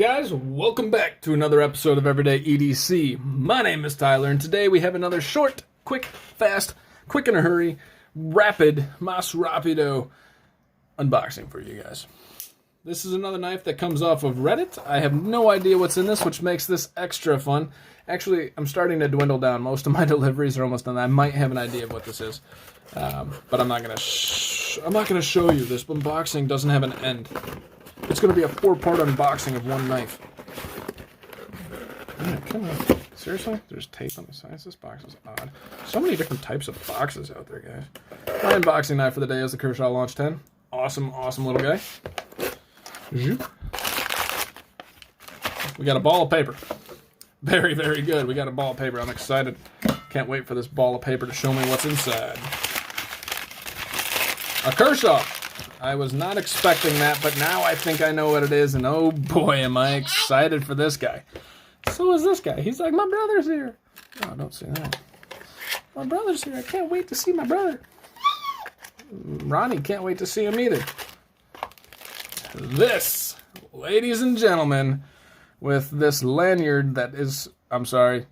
guys, welcome back to another episode of Everyday EDC. My name is Tyler, and today we have another short, quick, fast, quick in a hurry, rapid, mas rapido unboxing for you guys. This is another knife that comes off of Reddit. I have no idea what's in this, which makes this extra fun. Actually, I'm starting to dwindle down. Most of my deliveries are almost done. I might have an idea of what this is, but I'm not gonna show you. This unboxing doesn't have an end. It's going to be a 4-part unboxing of one knife. Man, come on. Seriously? There's tape on the sides? This box is odd. So many different types of boxes out there, guys. My unboxing knife for the day is the Kershaw Launch 10. Awesome, awesome little guy. We got a ball of paper. Very, very good. We got a ball of paper. I'm excited. Can't wait for this ball of paper to show me what's inside. A Kershaw. I was not expecting that, but now I think I know what it is, and oh boy, am I excited for this guy. So is this guy. He's like, my brother's here. Oh, don't say that. My brother's here. I can't wait to see my brother. Ronnie can't wait to see him either. This, ladies and gentlemen, with this lanyard that is, I'm sorry,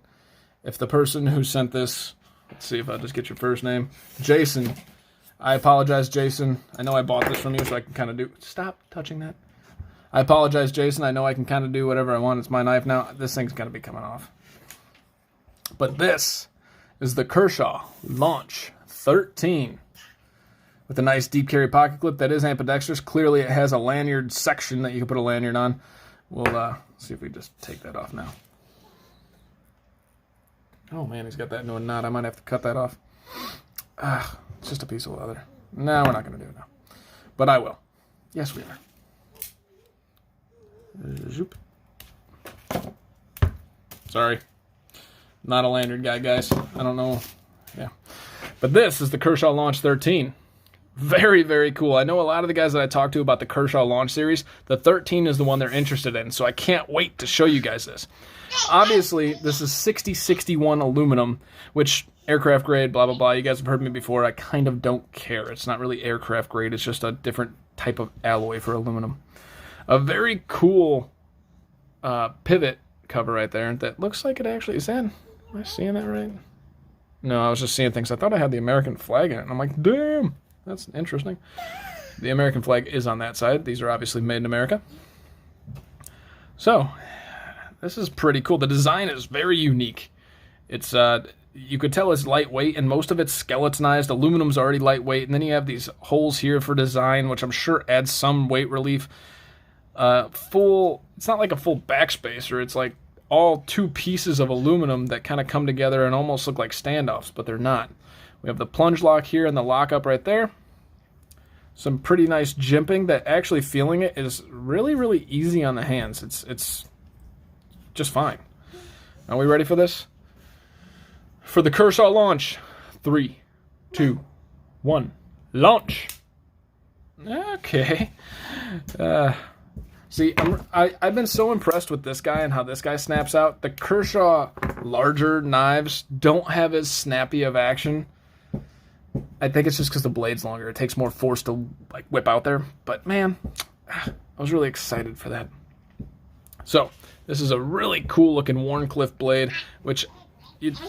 if the person who sent this, let's see if I'll just get your first name, Jason. I apologize, Jason. I know I bought this from you, so I can kind of do... Stop touching that. I apologize, Jason. I know I can kind of do whatever I want. It's my knife now. This thing's going to be coming off. But this is the Kershaw Launch 13. With a nice deep carry pocket clip that is ambidextrous. Clearly, it has a lanyard section that you can put a lanyard on. We'll see if we just take that off now. Oh, man, he's got that into a knot. I might have to cut that off. It's just a piece of leather. No, we're not going to do it now. But I will. Yes, we are. Zoop. Sorry. Not a lanyard guy, guys. I don't know. Yeah. But this is the Kershaw Launch 13. Very, very cool. I know a lot of the guys that I talked to about the Kershaw Launch series, the 13 is the one they're interested in, so I can't wait to show you guys this. Obviously, this is 6061 aluminum, which aircraft grade, blah, blah, blah. You guys have heard me before. I kind of don't care. It's not really aircraft grade. It's just a different type of alloy for aluminum. A very cool pivot cover right there that looks like it actually is in. Am I seeing that right? No, I was just seeing things. I thought I had the American flag in it, and I'm like, damn, that's interesting. The American flag is on that side. These are obviously made in America. So, this is pretty cool. The design is very unique. It's you could tell it's lightweight, and most of it's skeletonized. Aluminum's already lightweight, and then you have these holes here for design, which I'm sure adds some weight relief. It's not like a full backspacer. It's like all two pieces of aluminum that kind of come together and almost look like standoffs, but they're not. We have the plunge lock here and the lockup right there. Some pretty nice jimping that actually feeling it is really, really easy on the hands. It's just fine. Are we ready for this? For the Kershaw Launch, 3, 2, 1, launch. Okay. See, I've been so impressed with this guy and how this guy snaps out. The Kershaw larger knives don't have as snappy of action. I think it's just because the blade's longer. It takes more force to like whip out there. But man, I was really excited for that. So this is a really cool looking Warncliffe blade, which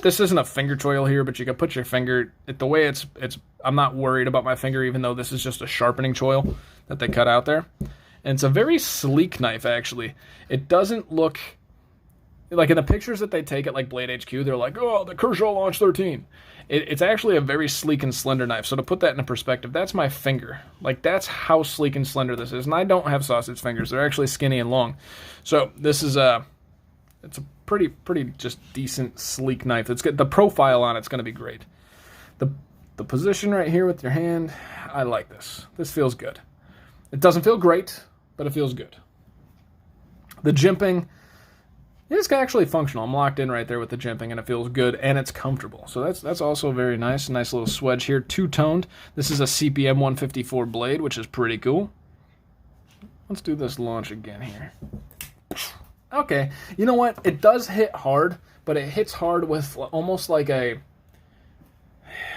this isn't a finger choil here, but you can put your finger. The way it's I'm not worried about my finger, even though this is just a sharpening choil that they cut out there. And it's a very sleek knife, actually. It doesn't look like in the pictures that they take at like Blade HQ, they're like, oh, the Kershaw Launch 13. It's actually a very sleek and slender knife. So to put that in perspective, that's my finger. Like, that's how sleek and slender this is. And I don't have sausage fingers. They're actually skinny and long. So this is it's a pretty just decent, sleek knife. It's good. The profile on it's going to be great. The position right here with your hand, I like this. This feels good. It doesn't feel great, but it feels good. The jimping is actually functional. I'm locked in right there with the jimping, and it feels good, and it's comfortable. So that's also very nice. Nice little swedge here, two-toned. This is a CPM 154 blade, which is pretty cool. Let's do this launch again here. Okay, you know what? It does hit hard, but it hits hard with almost like a...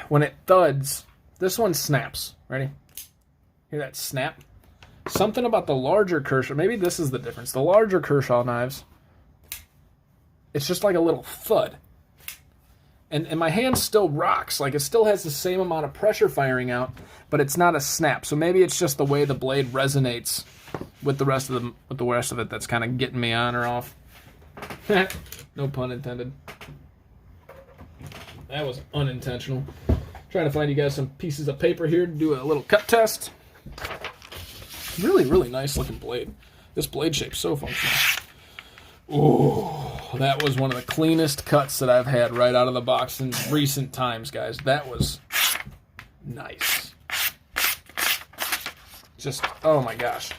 When it thuds, this one snaps. Ready? Hear that snap? Something about the larger Kershaw, maybe this is the difference. The larger Kershaw knives, it's just like a little thud. And my hand still rocks. Like, it still has the same amount of pressure firing out, but it's not a snap. So maybe it's just the way the blade resonates with the rest of it that's kind of getting me on or off. No pun intended. That was unintentional. Trying to find you guys some pieces of paper here to do a little cut test. Really, really nice looking blade. This blade shape's so functional. Oh, that was one of the cleanest cuts that I've had right out of the box in recent times, guys. That was nice. Just, oh my gosh.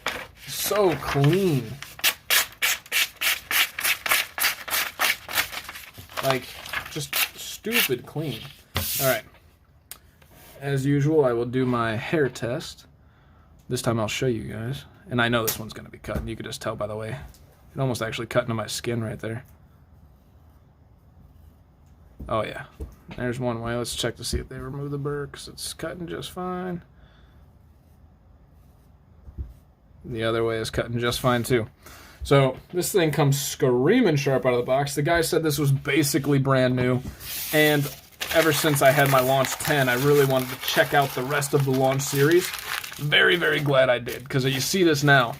So clean. Like, just stupid clean. All right. As usual, I will do my hair test. This time I'll show you guys. And I know this one's going to be cut. And you can just tell by the way. It almost actually cut into my skin right there. Oh, yeah. There's one way. Let's check to see if they remove the burr, because it's cutting just fine. The other way is cutting just fine, too. So this thing comes screaming sharp out of the box. The guy said this was basically brand new. And ever since I had my Launch 10, I really wanted to check out the rest of the Launch series. Very, very glad I did, because you see this now.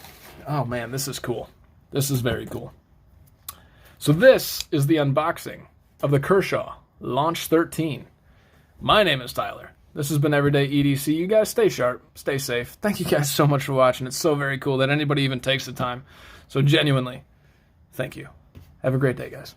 Oh, man, this is cool. This is very cool. So this is the unboxing of the Kershaw Launch 13. My name is Tyler. This has been Everyday EDC. You guys stay sharp, stay safe. Thank you guys so much for watching. It's so very cool that anybody even takes the time. So genuinely, thank you. Have a great day, guys.